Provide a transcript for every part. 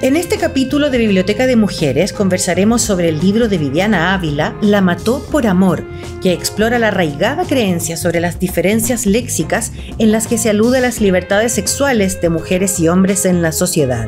En este capítulo de Biblioteca de Mujeres conversaremos sobre el libro de Viviana Ávila, La mató por amor, que explora la arraigada creencia sobre las diferencias léxicas en las que se alude a las libertades sexuales de mujeres y hombres en la sociedad.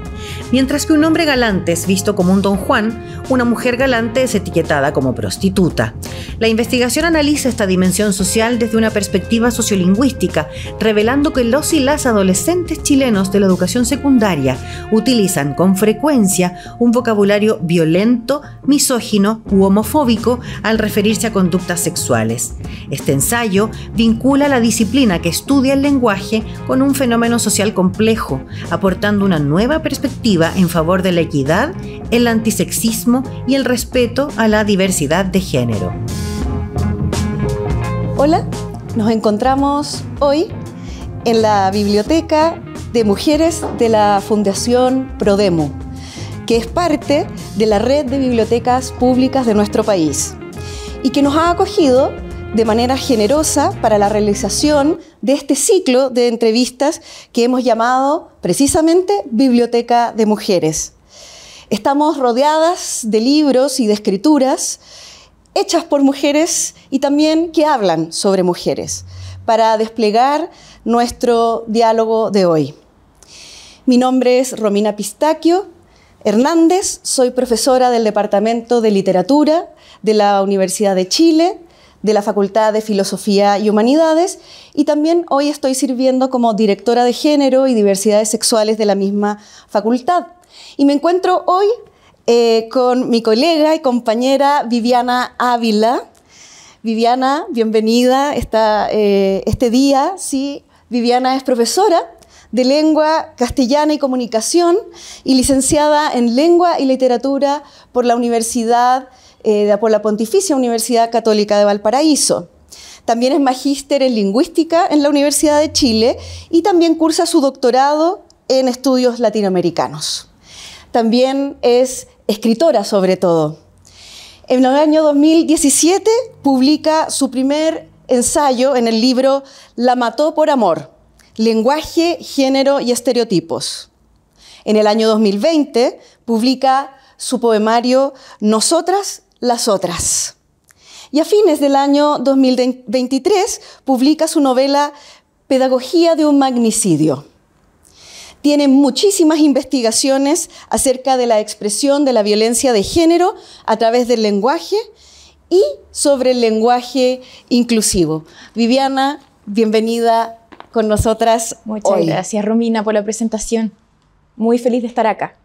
Mientras que un hombre galante es visto como un don Juan, una mujer galante es etiquetada como prostituta. La investigación analiza esta dimensión social desde una perspectiva sociolingüística, revelando que los y las adolescentes chilenos de la educación secundaria utilizan con frecuencia un vocabulario violento, misógino u homofóbico al referirse a conductas sexuales. Este ensayo vincula la disciplina que estudia el lenguaje con un fenómeno social complejo, aportando una nueva perspectiva en favor de la equidad, el antisexismo y el respeto a la diversidad de género. Hola, nos encontramos hoy en la Biblioteca de Mujeres de la Fundación Prodemo, que es parte de la red de bibliotecas públicas de nuestro país y que nos ha acogido de manera generosa para la realización de este ciclo de entrevistas que hemos llamado precisamente Biblioteca de Mujeres. Estamos rodeadas de libros y de escrituras hechas por mujeres y también que hablan sobre mujeres, para desplegar nuestro diálogo de hoy. Mi nombre es Romina Pistaquio Hernández, soy profesora del Departamento de Literatura de la Universidad de Chile, de la Facultad de Filosofía y Humanidades, y también hoy estoy sirviendo como directora de Género y Diversidades Sexuales de la misma facultad. Y me encuentro hoy con mi colega y compañera Viviana Ávila. Viviana, bienvenida este día. Sí, Viviana es profesora de Lengua Castellana y Comunicación y licenciada en Lengua y Literatura por la Pontificia Universidad Católica de Valparaíso. También es magíster en Lingüística en la Universidad de Chile y también cursa su doctorado en estudios latinoamericanos. También es escritora sobre todo. En el año 2017 publica su primer ensayo en el libro La mató por amor, Lenguaje, Género y Estereotipos. En el año 2020 publica su poemario Nosotras, las otras. Y a fines del año 2023 publica su novela Pedagogía de un magnicidio. Tiene muchísimas investigaciones acerca de la expresión de la violencia de género a través del lenguaje y sobre el lenguaje inclusivo. Viviana, bienvenida con nosotras hoy. Muchas gracias, Romina, por la presentación. Muy feliz de estar acá.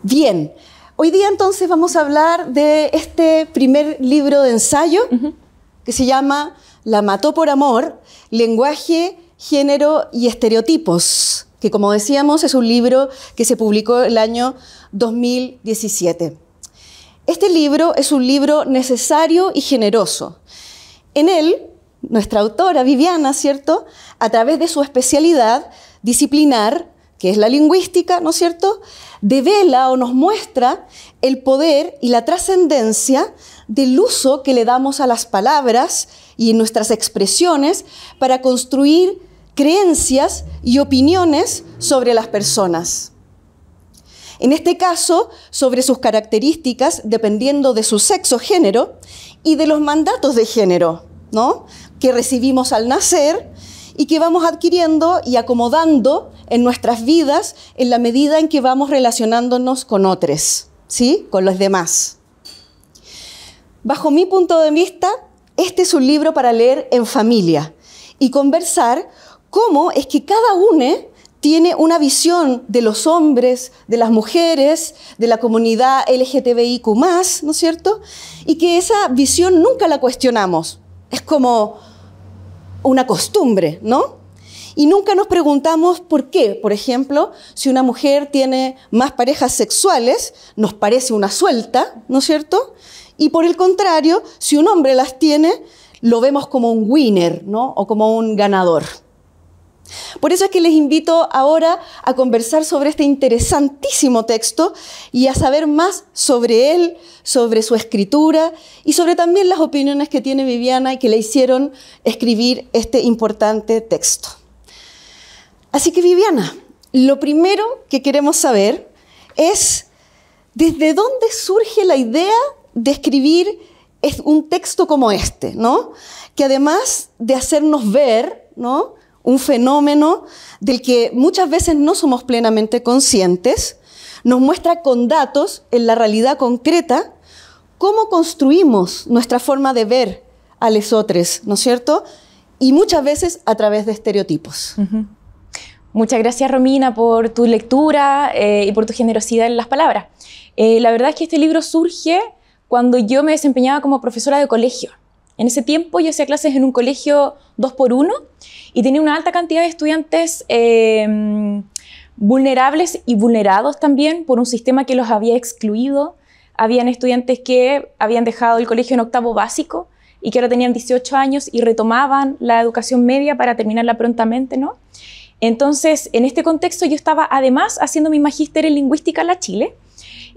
Bien, hoy día entonces vamos a hablar de este primer libro de ensayo que se llama La mató por amor, Lenguaje, Género y Estereotipos, que como decíamos es un libro que se publicó el año 2017. Este libro es un libro necesario y generoso. En él, nuestra autora Viviana, ¿cierto?, a través de su especialidad disciplinar, que es la lingüística, ¿no es cierto?, devela o nos muestra el poder y la trascendencia del uso que le damos a las palabras y nuestras expresiones para construir creencias y opiniones sobre las personas. En este caso, sobre sus características dependiendo de su sexo, género y de los mandatos de género, ¿no?, que recibimos al nacer y que vamos adquiriendo y acomodando en nuestras vidas en la medida en que vamos relacionándonos con otros, ¿sí?, con los demás. Bajo mi punto de vista, este es un libro para leer en familia y conversar cómo es que cada uno tiene una visión de los hombres, de las mujeres, de la comunidad LGTBIQ+, ¿no es cierto? Y que esa visión nunca la cuestionamos. Es como una costumbre, ¿no? Y nunca nos preguntamos por qué. Por ejemplo, si una mujer tiene más parejas sexuales, nos parece una suelta, ¿no es cierto? Y por el contrario, si un hombre las tiene, lo vemos como un winner, ¿no?, o como un ganador. Por eso es que les invito ahora a conversar sobre este interesantísimo texto y a saber más sobre él, sobre su escritura y sobre también las opiniones que tiene Viviana y que le hicieron escribir este importante texto. Así que, Viviana, lo primero que queremos saber es desde dónde surge la idea de escribir un texto como este, ¿no? Que además de hacernos ver, ¿no?, un fenómeno del que muchas veces no somos plenamente conscientes, nos muestra con datos, en la realidad concreta, cómo construimos nuestra forma de ver a los otros, ¿no es cierto? Y muchas veces a través de estereotipos. Muchas gracias, Romina, por tu lectura y por tu generosidad en las palabras. La verdad es que este libro surge cuando yo me desempeñaba como profesora de colegio. En ese tiempo yo hacía clases en un colegio 2x1 y tenía una alta cantidad de estudiantes vulnerables y vulnerados también por un sistema que los había excluido. Habían estudiantes que habían dejado el colegio en octavo básico y que ahora tenían 18 años y retomaban la educación media para terminarla prontamente, ¿no? Entonces, en este contexto yo estaba además haciendo mi magíster en lingüística en la Chile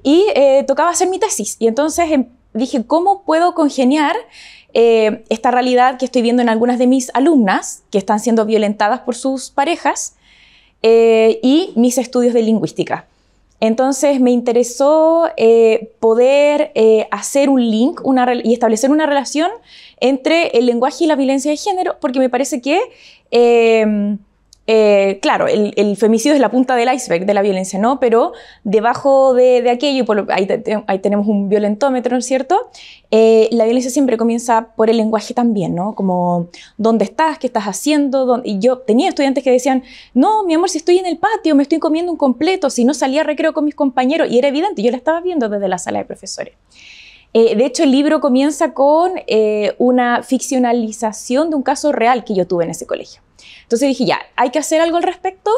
y tocaba hacer mi tesis. Y entonces dije, ¿cómo puedo congeniar esta realidad que estoy viendo en algunas de mis alumnas que están siendo violentadas por sus parejas y mis estudios de lingüística? Entonces me interesó poder hacer un link y establecer una relación entre el lenguaje y la violencia de género, porque me parece que, claro, el femicidio es la punta del iceberg de la violencia, ¿no? Pero debajo de aquello, ahí tenemos un violentómetro, ¿no es cierto? La violencia siempre comienza por el lenguaje también, ¿no? Como, ¿dónde estás? ¿Qué estás haciendo? Y yo tenía estudiantes que decían, no, mi amor, si estoy en el patio, me estoy comiendo un completo, si no salía a recreo con mis compañeros, y era evidente, yo la estaba viendo desde la sala de profesores. De hecho, el libro comienza con una ficcionalización de un caso real que yo tuve en ese colegio. Entonces dije, ya, hay que hacer algo al respecto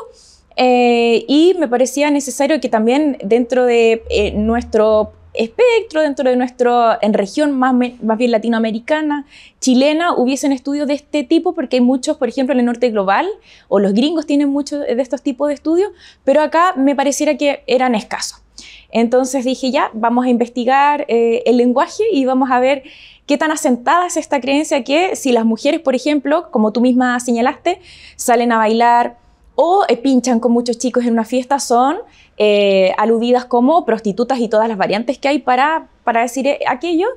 y me parecía necesario que también dentro de nuestro espectro, dentro de nuestra región más bien latinoamericana, chilena, hubiesen estudios de este tipo, porque hay muchos, por ejemplo, en el norte global, o los gringos tienen muchos de estos tipos de estudios, pero acá me pareciera que eran escasos. Entonces dije, ya, vamos a investigar el lenguaje y vamos a ver qué tan asentada es esta creencia que si las mujeres, por ejemplo, como tú misma señalaste, salen a bailar o pinchan con muchos chicos en una fiesta, son aludidas como prostitutas y todas las variantes que hay para decir aquello,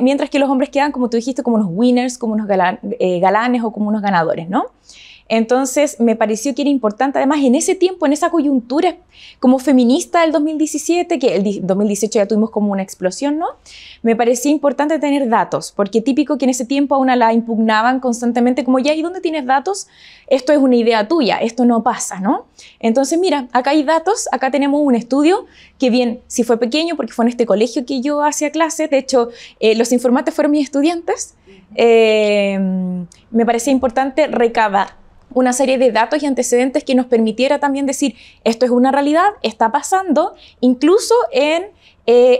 mientras que los hombres quedan, como tú dijiste, como unos winners, como unos galanes o como unos ganadores, ¿no? Entonces me pareció que era importante, además en ese tiempo, en esa coyuntura como feminista del 2017, que el 2018 ya tuvimos como una explosión, ¿no? Me parecía importante tener datos, porque típico que en ese tiempo a una la impugnaban constantemente como, ya, ¿y dónde tienes datos? Esto es una idea tuya, esto no pasa, ¿no? Entonces mira, acá hay datos, acá tenemos un estudio que bien, si fue pequeño, porque fue en este colegio que yo hacía clases, de hecho los informantes fueron mis estudiantes, me parecía importante recabar una serie de datos y antecedentes que nos permitiera también decir, esto es una realidad, está pasando, incluso en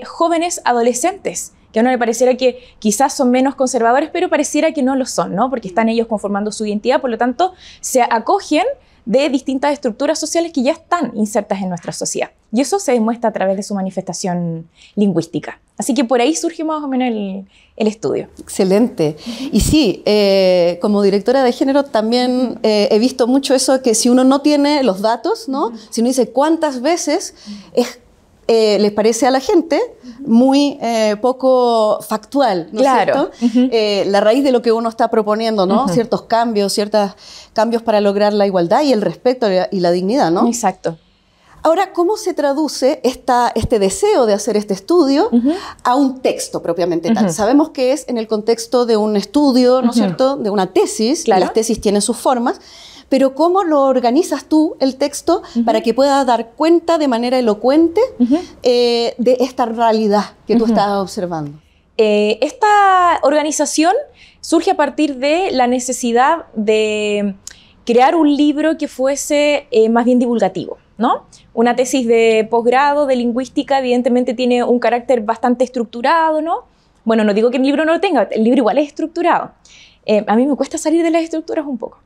jóvenes adolescentes, que a uno le pareciera que quizás son menos conservadores, pero pareciera que no lo son, ¿no? Porque están ellos conformando su identidad, por lo tanto, se acogen de distintas estructuras sociales que ya están insertas en nuestra sociedad. Y eso se demuestra a través de su manifestación lingüística. Así que por ahí surge más o menos el estudio. Excelente. Y sí, como directora de género también he visto mucho eso, que si uno no tiene los datos, ¿no? Si uno dice cuántas veces les parece a la gente muy poco factual, ¿no es cierto? La raíz de lo que uno está proponiendo, ¿no? Ciertos cambios para lograr la igualdad y el respeto y la dignidad, ¿no? Exacto. Ahora, ¿cómo se traduce este deseo de hacer este estudio a un texto propiamente tal? Sabemos que es en el contexto de un estudio, ¿no es cierto?, de una tesis. Claro. Las tesis tienen sus formas, pero ¿cómo lo organizas tú, el texto, para que pueda dar cuenta de manera elocuente de esta realidad que tú estás observando? Esta organización surge a partir de la necesidad de crear un libro que fuese más bien divulgativo, ¿no? Una tesis de posgrado de lingüística evidentemente tiene un carácter bastante estructurado, ¿no? Bueno, no digo que el libro no lo tenga, el libro igual es estructurado. A mí me cuesta salir de las estructuras un poco.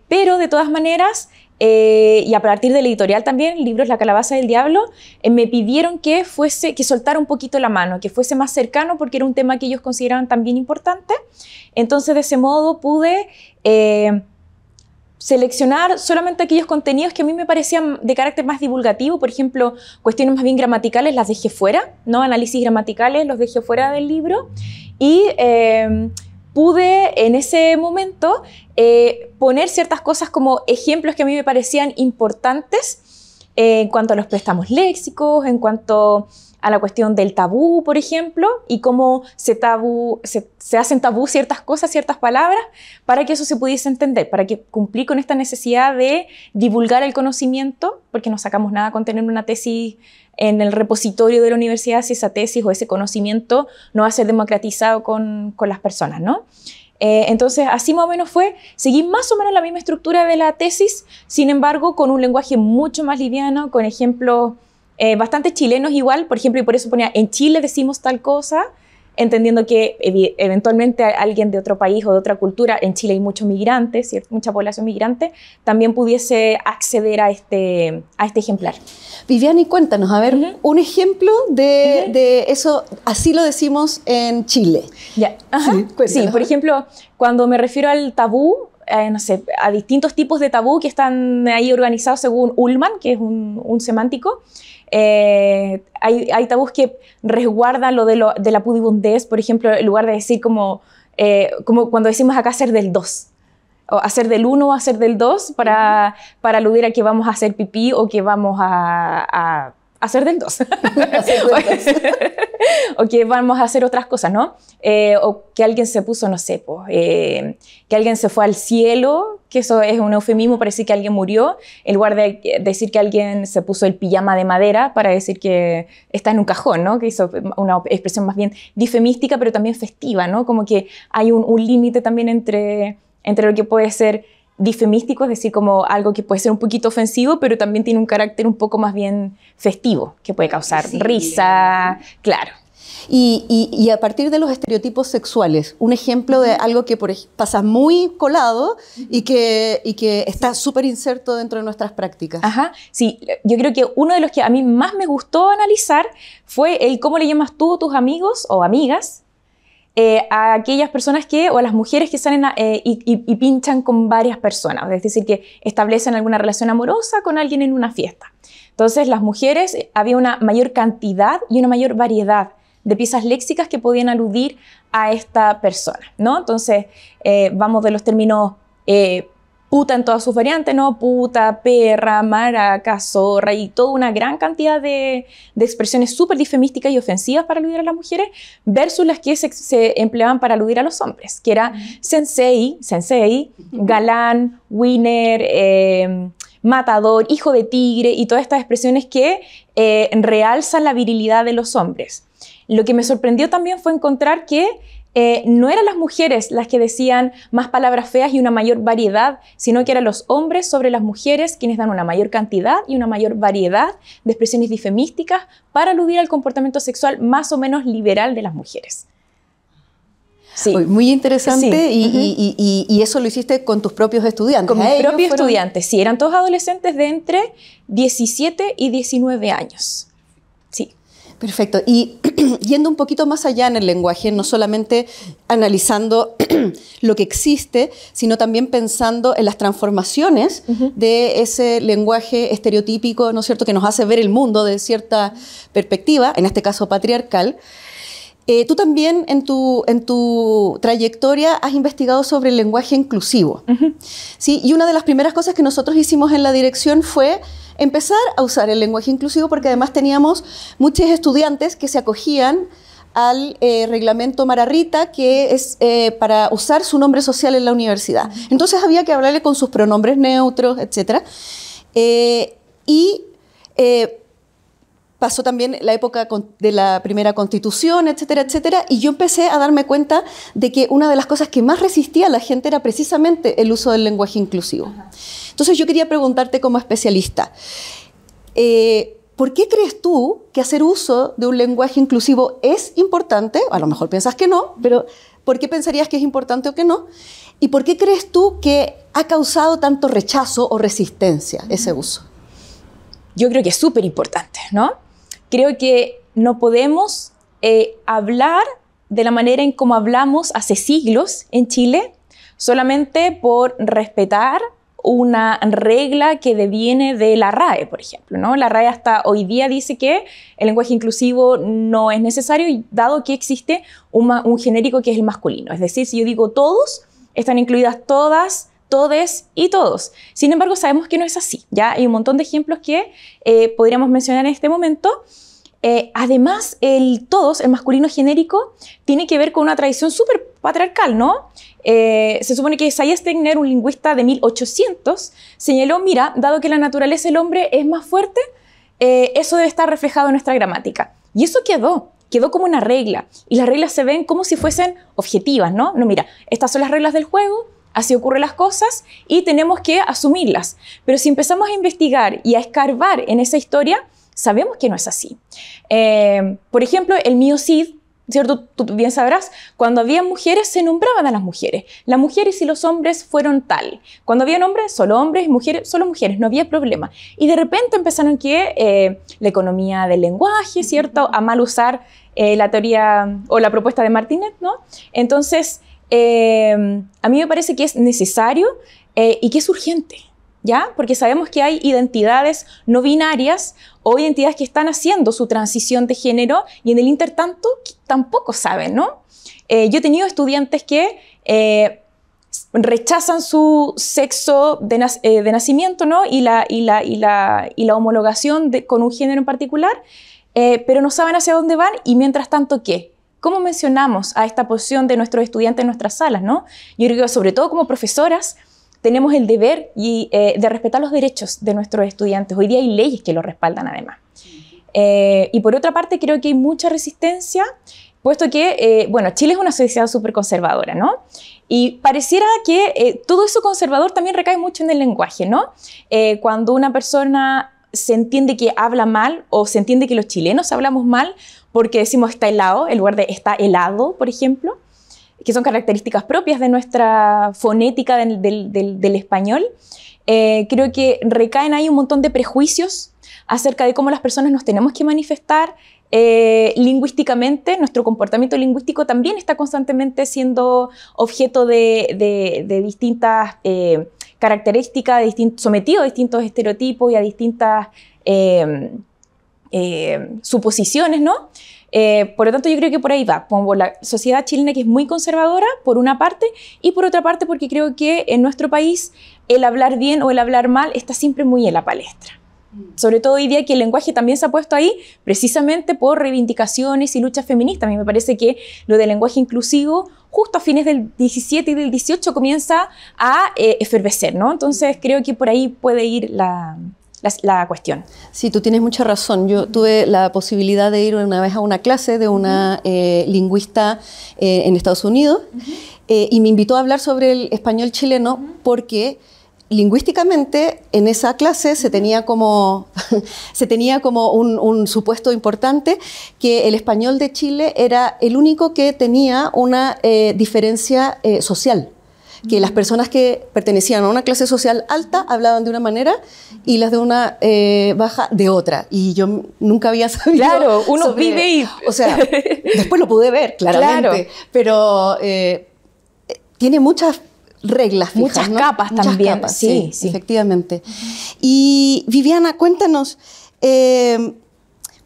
Pero de todas maneras, y a partir del editorial también, el libro es La calabaza del diablo, me pidieron que soltara un poquito la mano, que fuese más cercano porque era un tema que ellos consideraban también importante. Entonces, de ese modo pude seleccionar solamente aquellos contenidos que a mí me parecían de carácter más divulgativo. Por ejemplo, cuestiones más bien gramaticales las dejé fuera, ¿no? Análisis gramaticales los dejé fuera del libro. Y pude en ese momento poner ciertas cosas como ejemplos que a mí me parecían importantes en cuanto a los préstamos léxicos, en cuanto a la cuestión del tabú, por ejemplo, y cómo se hacen tabú ciertas cosas, ciertas palabras, para que eso se pudiese entender, para que cumplir con esta necesidad de divulgar el conocimiento, porque no sacamos nada con tener una tesis en el repositorio de la universidad si esa tesis o ese conocimiento no va a ser democratizado con las personas, ¿no? Entonces, así más o menos fue, seguí más o menos la misma estructura de la tesis, sin embargo, con un lenguaje mucho más liviano, con ejemplos bastante chilenos igual, por ejemplo, y por eso ponía, en Chile decimos tal cosa, entendiendo que eventualmente alguien de otro país o de otra cultura, en Chile hay muchos migrantes, ¿cierto? Mucha población migrante, también pudiese acceder a este ejemplar. Viviani, cuéntanos, a ver, un ejemplo de eso, así lo decimos en Chile. Ya. Sí, por ejemplo, cuando me refiero al tabú, no sé, a distintos tipos de tabú que están ahí organizados según Ullmann, que es un semántico. Hay tabús que resguardan lo de la pudibundez, por ejemplo, en lugar de decir como cuando decimos acá hacer del 2, o hacer del 1 o hacer del 2 para aludir a que vamos a hacer pipí o que vamos a hacer del 2. O que vamos a hacer otras cosas, ¿no? O que alguien se puso, no sé, que alguien se fue al cielo, que eso es un eufemismo para decir que alguien murió, en lugar de decir que alguien se puso el pijama de madera para decir que está en un cajón, ¿no? Que hizo una expresión más bien difemística, pero también festiva, ¿no? Como que hay un límite también entre lo que puede ser difemístico, es decir, como algo que puede ser un poquito ofensivo, pero también tiene un carácter un poco más bien festivo, que puede causar risa, claro. Y a partir de los estereotipos sexuales, un ejemplo de algo que pasa muy colado y que está súper inserto dentro de nuestras prácticas. Ajá, sí, yo creo que uno de los que a mí más me gustó analizar fue el cómo le llamas tú a tus amigos o amigas, a aquellas personas o a las mujeres que salen y pinchan con varias personas, es decir, que establecen alguna relación amorosa con alguien en una fiesta. Entonces, las mujeres, había una mayor cantidad y una mayor variedad de piezas léxicas que podían aludir a esta persona, ¿no? Entonces, vamos de los términos puta en todas sus variantes, ¿no? Puta, perra, maraca, zorra y toda una gran cantidad de expresiones súper difemísticas y ofensivas para aludir a las mujeres versus las que se empleaban para aludir a los hombres, que era sensei, galán, winner, matador, hijo de tigre y todas estas expresiones que realzan la virilidad de los hombres. Lo que me sorprendió también fue encontrar que no eran las mujeres las que decían más palabras feas y una mayor variedad, sino que eran los hombres sobre las mujeres quienes dan una mayor cantidad y una mayor variedad de expresiones difemísticas para aludir al comportamiento sexual más o menos liberal de las mujeres. Sí. Muy interesante, sí. Y eso lo hiciste con tus propios estudiantes. Con mis propios estudiantes, sí, eran todos adolescentes de entre 17 y 19 años. Sí. Perfecto. Y yendo un poquito más allá en el lenguaje, no solamente analizando lo que existe, sino también pensando en las transformaciones de ese lenguaje estereotípico, ¿no es cierto?, que nos hace ver el mundo de cierta perspectiva, en este caso patriarcal. Tú también en tu trayectoria has investigado sobre el lenguaje inclusivo. ¿Sí? Y una de las primeras cosas que nosotros hicimos en la dirección fue empezar a usar el lenguaje inclusivo porque además teníamos muchos estudiantes que se acogían al reglamento Mararrita, que es para usar su nombre social en la universidad. Entonces había que hablarle con sus pronombres neutros, etc. Pasó también la época de la primera constitución, etcétera, etcétera, y yo empecé a darme cuenta de que una de las cosas que más resistía a la gente era precisamente el uso del lenguaje inclusivo. Ajá. Entonces yo quería preguntarte como especialista, ¿por qué crees tú que hacer uso de un lenguaje inclusivo es importante? A lo mejor piensas que no, pero ¿por qué pensarías que es importante o que no? ¿Y por qué crees tú que ha causado tanto rechazo o resistencia ese uso? Yo creo que es súper importante, ¿no? Creo que no podemos hablar de la manera en cómo hablamos hace siglos en Chile solamente por respetar una regla que deviene de la RAE, por ejemplo, ¿no? La RAE hasta hoy día dice que el lenguaje inclusivo no es necesario, dado que existe un genérico que es el masculino. Es decir, si yo digo todos, están incluidas todas, todes y todos. Sin embargo, sabemos que no es así. Ya hay un montón de ejemplos que podríamos mencionar en este momento. Además, el todos, el masculino genérico, tiene que ver con una tradición súper patriarcal, ¿no? Se supone que Isaiah Stegner, un lingüista de 1800, señaló, mira, dado que la naturaleza del hombre es más fuerte, eso debe estar reflejado en nuestra gramática. Y eso quedó como una regla. Y las reglas se ven como si fuesen objetivas, ¿no? No, mira, estas son las reglas del juego, así ocurren las cosas y tenemos que asumirlas. Pero si empezamos a investigar y a escarbar en esa historia, sabemos que no es así. Por ejemplo, el mío Cid, ¿cierto? Tú bien sabrás, cuando había mujeres se nombraban a las mujeres y los hombres fueron tal. Cuando había hombres, solo hombres y mujeres, solo mujeres, no había problema. Y de repente empezaron que la economía del lenguaje, ¿cierto? A mal usar la teoría o la propuesta de Martinet, ¿no? Entonces, a mí me parece que es necesario y que es urgente, ¿ya? Porque sabemos que hay identidades no binarias o identidades que están haciendo su transición de género y en el intertanto tampoco saben, ¿no? Yo he tenido estudiantes que rechazan su sexo de nacimiento, ¿no? y la homologación con un género en particular, pero no saben hacia dónde van y mientras tanto, ¿qué? ¿Cómo mencionamos a esta posición de nuestros estudiantes en nuestras salas, ¿no? Yo creo que sobre todo como profesoras tenemos el deber de respetar los derechos de nuestros estudiantes. Hoy día hay leyes que lo respaldan además. Y por otra parte creo que hay mucha resistencia, puesto que, bueno, Chile es una sociedad súper conservadora, ¿no? Y pareciera que todo eso conservador también recae mucho en el lenguaje, ¿no? Cuando una persona se entiende que habla mal o se entiende que los chilenos hablamos mal porque decimos está helado en lugar de está helado, por ejemplo, que son características propias de nuestra fonética del español, creo que recaen ahí un montón de prejuicios acerca de cómo las personas nos tenemos que manifestar lingüísticamente. Nuestro comportamiento lingüístico también está constantemente siendo de distintas características, sometido a distintos estereotipos y a distintas suposiciones, ¿no? Por lo tanto, yo creo que por ahí va, como la sociedad chilena que es muy conservadora, por una parte, y por otra parte porque creo que en nuestro país el hablar bien o el hablar mal está siempre muy en la palestra. Sobre todo hoy día que el lenguaje también se ha puesto ahí precisamente por reivindicaciones y luchas feministas. A mí me parece que lo del lenguaje inclusivo justo a fines del 17 y del 18 comienza a efervecer, ¿no? Entonces creo que por ahí puede ir la cuestión. Sí, tú tienes mucha razón. Yo tuve la posibilidad de ir una vez a una clase de una lingüista en Estados Unidos y me invitó a hablar sobre el español chileno porque lingüísticamente en esa clase se tenía como un supuesto importante que el español de Chile era el único que tenía una diferencia social. Que las personas que pertenecían a una clase social alta hablaban de una manera y las de una baja de otra. Y yo nunca había sabido. Claro, uno vive y. O sea, después lo pude ver, claramente. Claro. Pero tiene muchas reglas fijas, muchas, ¿no? Capas muchas también. Capas, sí, efectivamente. Y Viviana, cuéntanos,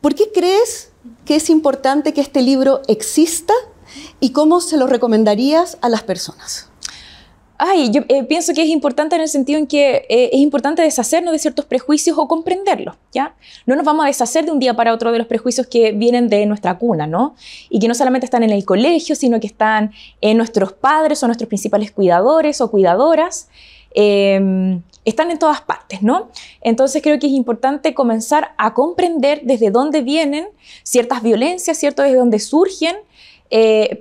¿por qué crees que es importante que este libro exista y cómo se lo recomendarías a las personas? Yo pienso que es importante en el sentido en que es importante deshacernos de ciertos prejuicios o comprenderlos, ¿ya? No nos vamos a deshacer de un día para otro de los prejuicios que vienen de nuestra cuna, ¿no? Y que no solamente están en el colegio, sino que están en nuestros padres o nuestros principales cuidadores o cuidadoras. Están en todas partes, ¿no? Entonces creo que es importante comenzar a comprender desde dónde vienen ciertas violencias, ¿cierto? Desde dónde surgen,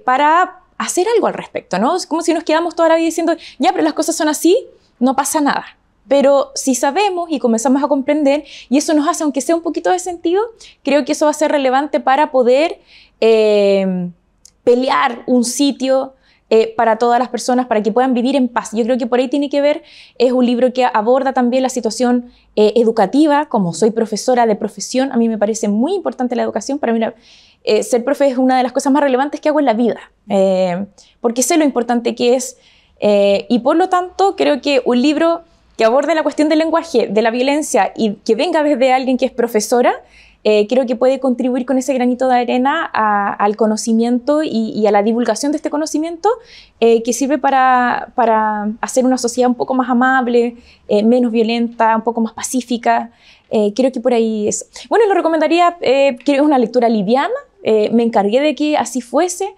para hacer algo al respecto, ¿no? Es como si nos quedamos toda la vida diciendo, ya, pero las cosas son así, no pasa nada. Pero si sabemos y comenzamos a comprender, y eso nos hace, aunque sea un poquito de sentido, creo que eso va a ser relevante para poder pelear un sitio para todas las personas, para que puedan vivir en paz. Yo creo que por ahí tiene que ver, es un libro que aborda también la situación educativa. Como soy profesora de profesión, a mí me parece muy importante la educación. Para mí ser profe es una de las cosas más relevantes que hago en la vida, porque sé lo importante que es, y por lo tanto creo que un libro que aborde la cuestión del lenguaje, de la violencia y que venga desde alguien que es profesora, creo que puede contribuir con ese granito de arena al conocimiento y a la divulgación de este conocimiento que sirve para hacer una sociedad un poco más amable, menos violenta, un poco más pacífica. Creo que por ahí es. Bueno, lo recomendaría, creo que es una lectura liviana, me encargué de que así fuese.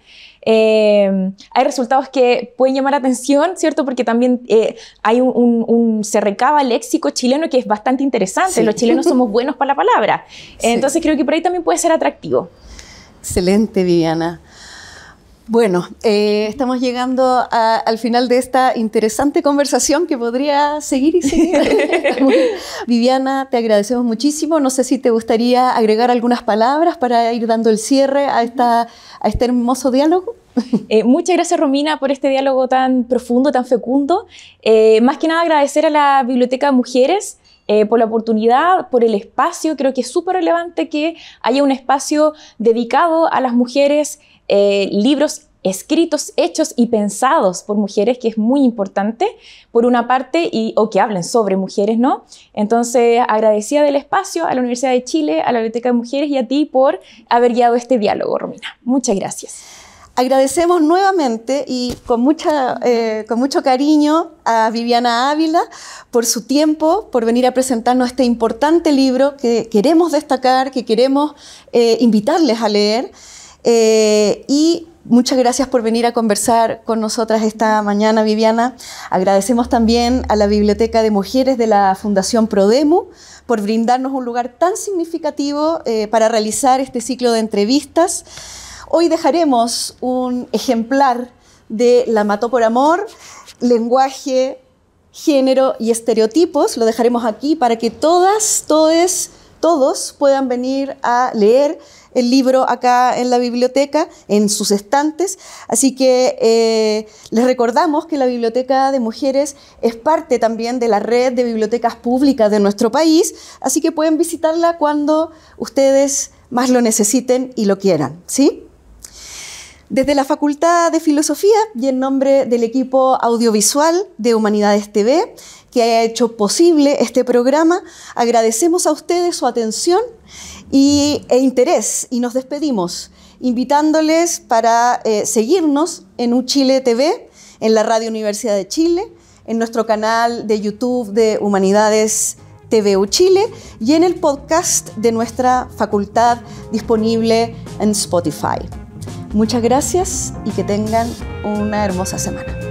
Hay resultados que pueden llamar la atención, ¿cierto? Porque también hay se recaba léxico chileno que es bastante interesante. Sí. Los chilenos somos buenos para la palabra. Sí. Entonces creo que por ahí también puede ser atractivo. Excelente, Viviana. Bueno, estamos llegando al final de esta interesante conversación que podría seguir y seguir. Viviana, te agradecemos muchísimo. No sé si te gustaría agregar algunas palabras para ir dando el cierre a este hermoso diálogo. Muchas gracias, Romina, por este diálogo tan profundo, tan fecundo. Más que nada agradecer a la Biblioteca de Mujeres por la oportunidad, por el espacio. Creo que es súper relevante que haya un espacio dedicado a las mujeres, libros escritos, hechos y pensados por mujeres, que es muy importante, por una parte, o que hablen sobre mujeres, ¿no? Entonces, agradecida del espacio a la Universidad de Chile, a la Biblioteca de Mujeres y a ti por haber guiado este diálogo, Romina. Muchas gracias. Agradecemos nuevamente y con mucho cariño a Viviana Ávila por su tiempo, por venir a presentarnos este importante libro que queremos destacar, que queremos invitarles a leer. Y muchas gracias por venir a conversar con nosotras esta mañana, Viviana. Agradecemos también a la Biblioteca de Mujeres de la Fundación Prodemu por brindarnos un lugar tan significativo para realizar este ciclo de entrevistas. Hoy dejaremos un ejemplar de La mató por amor, lenguaje, género y estereotipos. Lo dejaremos aquí para que todas, todos puedan venir a leer el libro acá en la biblioteca, en sus estantes. Así que les recordamos que la Biblioteca de Mujeres es parte también de la red de bibliotecas públicas de nuestro país, así que pueden visitarla cuando ustedes más lo necesiten y lo quieran, ¿sí? Desde la Facultad de Filosofía y en nombre del equipo audiovisual de Humanidades TV, que ha hecho posible este programa, agradecemos a ustedes su atención e interés y nos despedimos invitándoles para seguirnos en UChile TV, en la Radio Universidad de Chile, en nuestro canal de YouTube de Humanidades TV UChile y en el podcast de nuestra facultad disponible en Spotify. Muchas gracias y que tengan una hermosa semana.